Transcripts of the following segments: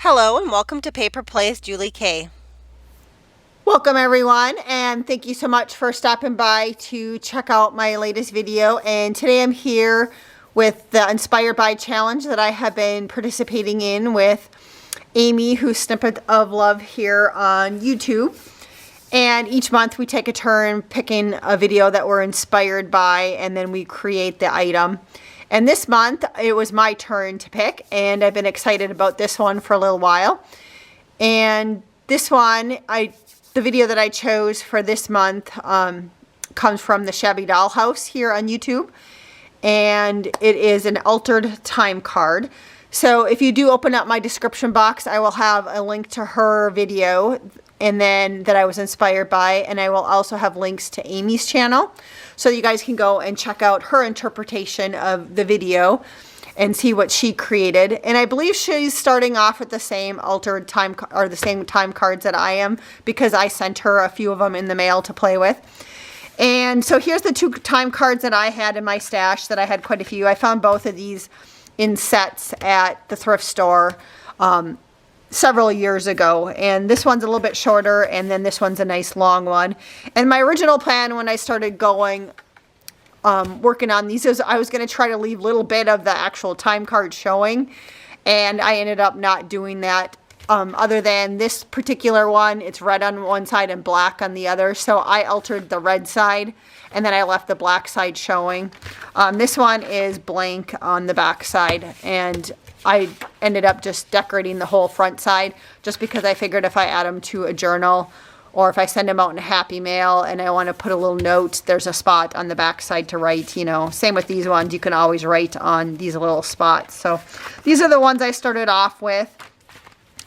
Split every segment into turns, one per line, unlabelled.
Hello and welcome to Paper Plays Julie K.
Welcome everyone, and thank you so much for stopping by to check out my latest video. And today I'm here with the Inspired By challenge that I have been participating in with Amy, who's Snippet of Love here on YouTube. And each month we take a turn picking a video that we're inspired by, and then we create the item. And this month it was my turn to pick, and I've been excited about this one for a little while. And this one, the video that I chose for this month comes from the Shabby Doll House here on YouTube, and it is an altered time card. So if you do open up my description box, I will have a link to her video and then that I was inspired by, and I will also have links to Amy's channel so you guys can go and check out her interpretation of the video and see what she created. And I believe she's starting off with the same altered time, or the same time cards that I am, because I sent her a few of them in the mail to play with. And so here's the two time cards that I had in my stash, that I had quite a few. I found both of these in sets at the thrift store several years ago, and this one's a little bit shorter, and then this one's a nice long one. And my original plan when I started going working on these is I was going to try to leave a little bit of the actual time card showing, and I ended up not doing that. Other than this particular one, it's red on one side and black on the other, so I altered the red side and then I left the black side showing. This one is blank on the back side, and I ended up just decorating the whole front side just because I figured if I add them to a journal or if I send them out in a happy mail and I want to put a little note, there's a spot on the back side to write, you know. Same with these ones, you can always write on these little spots. So these are the ones I started off with.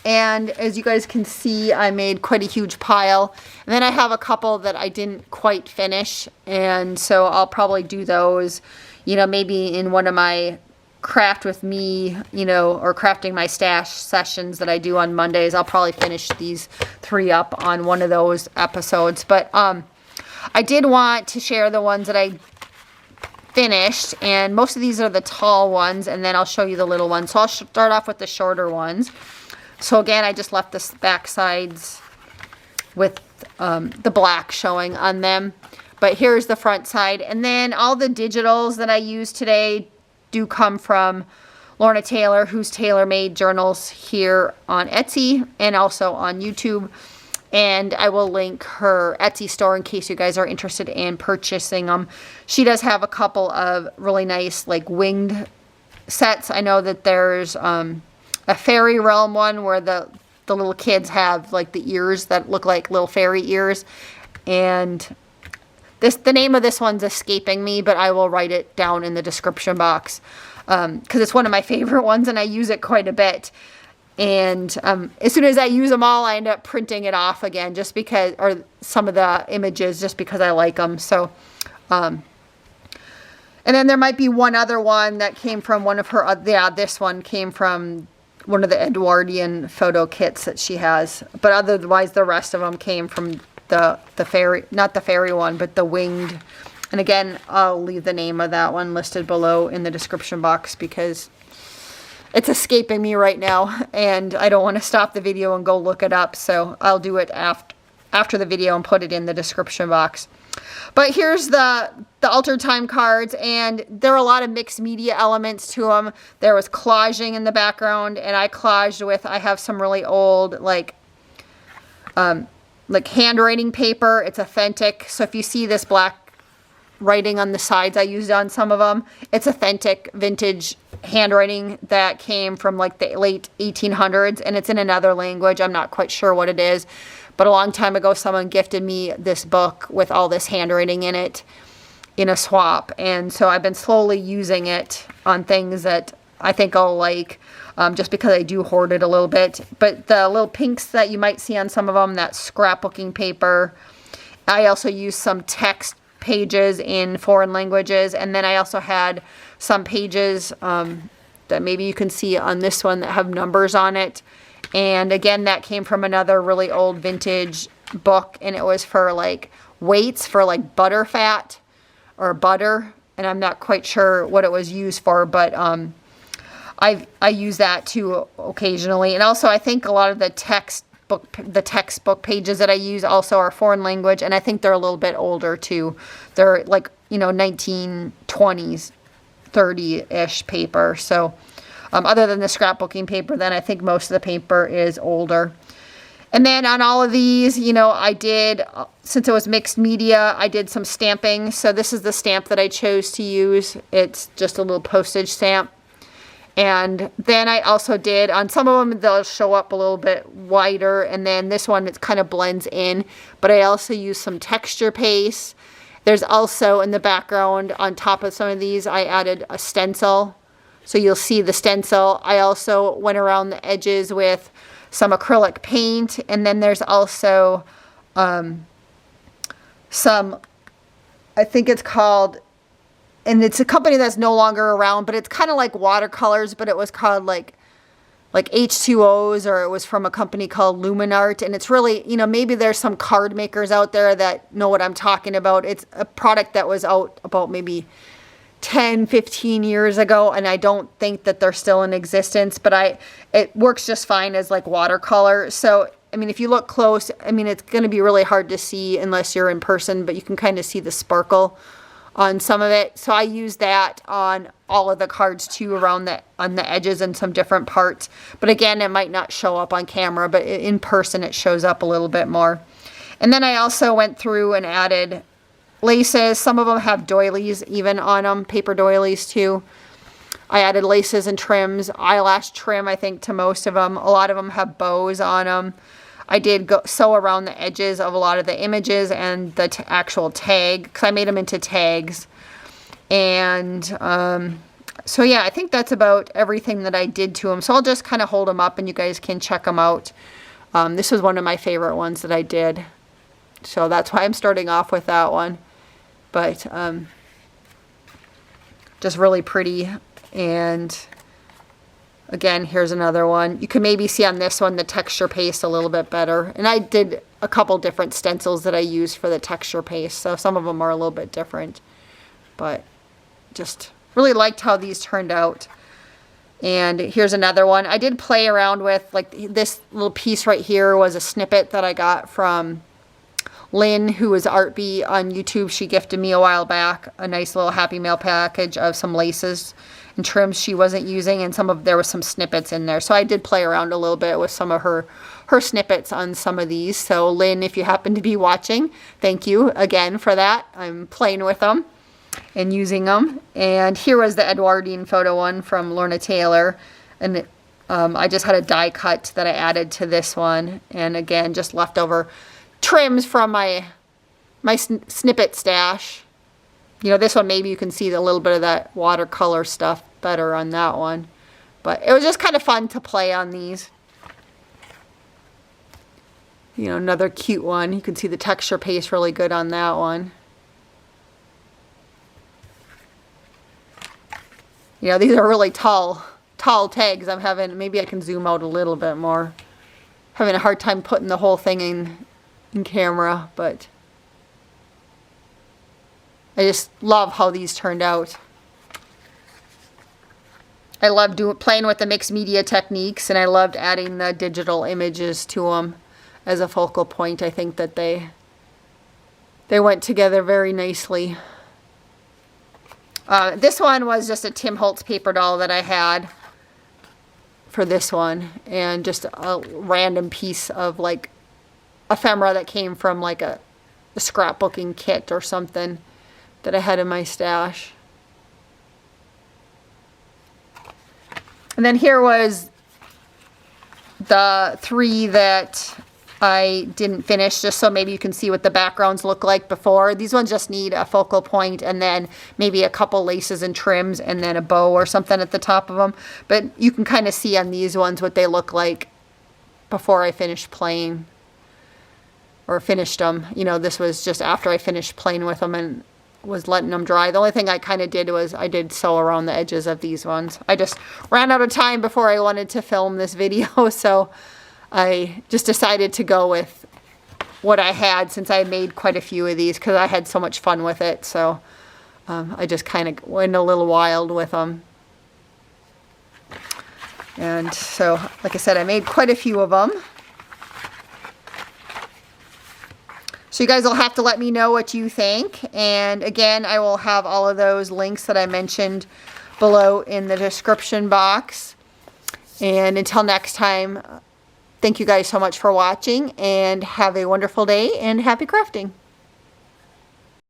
And as you guys can see, I made quite a huge pile. And then I have a couple that I didn't quite finish, and so I'll probably do those, you know, maybe in one of my craft with me, you know, or crafting my stash sessions that I do on Mondays. I'll probably finish these three up on one of those episodes. But I did want to share the ones that I finished, and most of these are the tall ones, and then I'll show you the little ones. So I'll start off with the shorter ones. So again, I just left the back sides with the black showing on them. But here's the front side. And then all the digitals that I use today do come from Lorna Taylor, who's tailor-made journals here on Etsy and also on YouTube. And I will link her Etsy store in case you guys are interested in purchasing them. She does have a couple of really nice, like, winged sets. I know that there's a fairy realm one where the little kids have like the ears that look like little fairy ears, and the name of this one's escaping me, but I will write it down in the description box because it's one of my favorite ones and I use it quite a bit. And as soon as I use them all, I end up printing it off again, just because, or some of the images, just because I like them. So and then there might be one other one that came from one of her, this one came from one of the Edwardian photo kits that she has. But otherwise, the rest of them came from the fairy, not the fairy one, but the winged. And again, I'll leave the name of that one listed below in the description box because it's escaping me right now. And I don't want to stop the video and go look it up. So I'll do it after the video and put it in the description box. But here's the altered time cards, and there are a lot of mixed media elements to them. There was collaging in the background, and I collaged with, I have some really old, like handwriting paper. It's authentic. So if you see this black writing on the sides I used on some of them, it's authentic vintage handwriting that came from like the late 1800s, and it's in another language. I'm not quite sure what it is. But a long time ago, someone gifted me this book with all this handwriting in it in a swap. And so I've been slowly using it on things that I think I'll like, just because I do hoard it a little bit. But the little pinks that you might see on some of them, that scrapbooking paper. I also used some text pages in foreign languages. And then I also had some pages that maybe you can see on this one that have numbers on it. And again, that came from another really old vintage book, and it was for like weights for like butter fat or butter, and I'm not quite sure what it was used for, but I use that too occasionally. And also I think a lot of the textbook pages that I use also are foreign language, and I think they're a little bit older too. They're like, 1920s, 30-ish paper. So other than the scrapbooking paper, then I think most of the paper is older. And then on all of these, I did, since it was mixed media, I did some stamping. So this is the stamp that I chose to use. It's just a little postage stamp. And then I also did, on some of them, they'll show up a little bit wider. And then this one, it kind of blends in. But I also used some texture paste. There's also, in the background, on top of some of these, I added a stencil. So you'll see the stencil. I also went around the edges with some acrylic paint. And then there's also some, I think it's called, and it's a company that's no longer around, but it's kind of like watercolors, but it was called like H2Os, or it was from a company called Luminart. And it's really, maybe there's some card makers out there that know what I'm talking about. It's a product that was out about maybe 10, 15 years ago, and I don't think that they're still in existence, but it works just fine as like watercolor. So, if you look close, it's going to be really hard to see unless you're in person, but you can kind of see the sparkle on some of it. So I use that on all of the cards too, on the edges and some different parts. But again, it might not show up on camera, but in person it shows up a little bit more. And then I also went through and added laces. Some of them have doilies even on them, paper doilies too. I added laces and trims, eyelash trim, I think, to most of them. A lot of them have bows on them. I did sew around the edges of a lot of the images and the actual tag, because I made them into tags. And so yeah, I think that's about everything that I did to them. So I'll just kind of hold them up and you guys can check them out. This was one of my favorite ones that I did. So that's why I'm starting off with that one. But just really pretty. And again, here's another one. You can maybe see on this one the texture paste a little bit better. And I did a couple different stencils that I used for the texture paste. So some of them are a little bit different. But just really liked how these turned out. And here's another one. I did play around with, like, this little piece right here was a snippet that I got from Lynn, who is Artbee on YouTube. She gifted me a while back a nice little Happy Mail package of some laces and trims she wasn't using, and there was some snippets in there. So I did play around a little bit with some of her snippets on some of these. So Lynn, if you happen to be watching, thank you again for that. I'm playing with them and using them. And here was the Edwardine photo one from Lorna Taylor. And I just had a die cut that I added to this one. And again, just leftover trims from my snippet stash. This one, maybe you can see a little bit of that watercolor stuff better on that one. But it was just kind of fun to play on these. Another cute one. You can see the texture paste really good on that one. These are really tall tags. Maybe I can zoom out a little bit more. Having a hard time putting the whole thing in camera, but I just love how these turned out. I love playing with the mixed media techniques, and I loved adding the digital images to them as a focal point. I think that they went together very nicely. This one was just a Tim Holtz paper doll that I had for this one, and just a random piece of like ephemera that came from like a scrapbooking kit or something that I had in my stash. And then here was the 3 that I didn't finish, just so maybe you can see what the backgrounds look like before. These ones just need a focal point and then maybe a couple laces and trims and then a bow or something at the top of them. But you can kind of see on these ones what they look like before I finished playing or finished them. This was just after I finished playing with them and was letting them dry. The only thing I kind of did was I did sew around the edges of these ones. I just ran out of time before I wanted to film this video, so I just decided to go with what I had since I made quite a few of these because I had so much fun with it. So I just kind of went a little wild with them. And so, like I said, I made quite a few of them. So you guys will have to let me know what you think. And again, I will have all of those links that I mentioned below in the description box. And until next time, thank you guys so much for watching, and have a wonderful day and happy crafting.